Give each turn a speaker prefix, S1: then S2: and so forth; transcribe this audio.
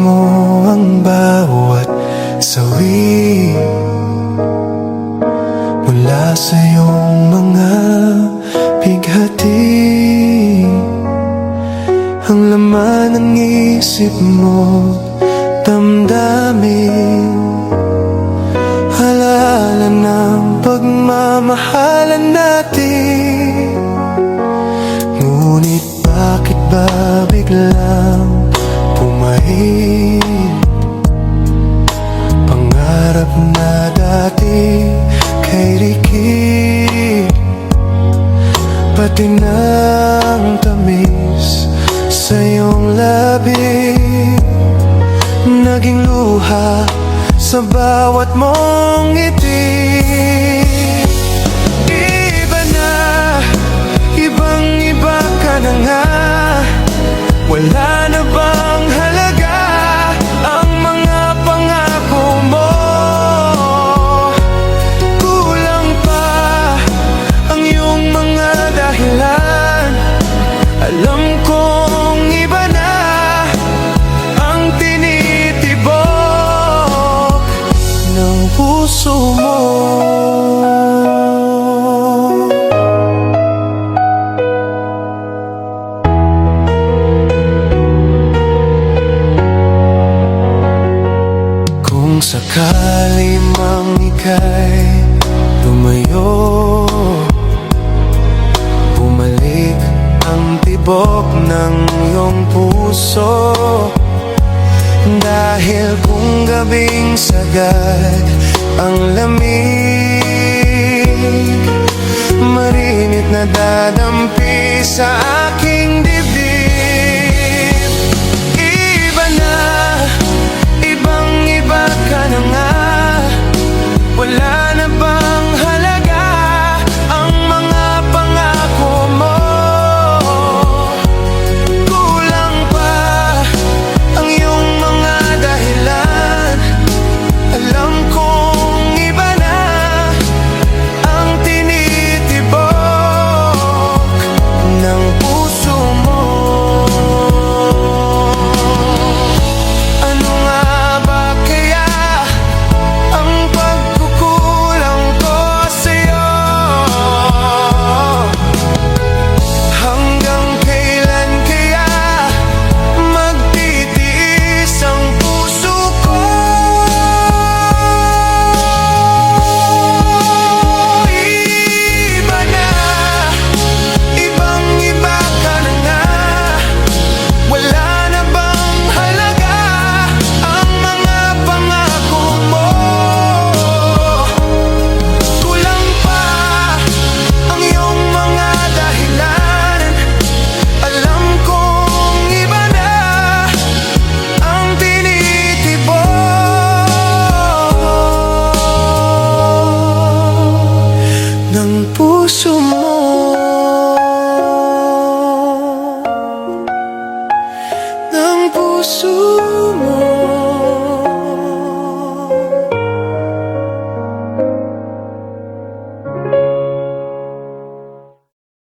S1: mo ang bawat sawi mula sa iyong mga bighati. Ang laman ng isip mo, damdamin, alaala ng pagmamahalan natin. Ngunit bakit ba biglang pumahin pangarap na dati kay Ricky? Pati ng tamis sa iyong labi naging luha sa bawat mong ngiti. Iba na, ibang-iba ka na nga. Wala na bang halaga ang mga pangako mo? Kulang pa ang iyong mga dahilan. Alam kong iba na ang tinitibok ng puso mo. Kung sakali mang ika'y lumayo, bumalik ang tibok ng iyong puso. Dahil kung gabing sagad ang lamig, marinit na dadampi sa akin.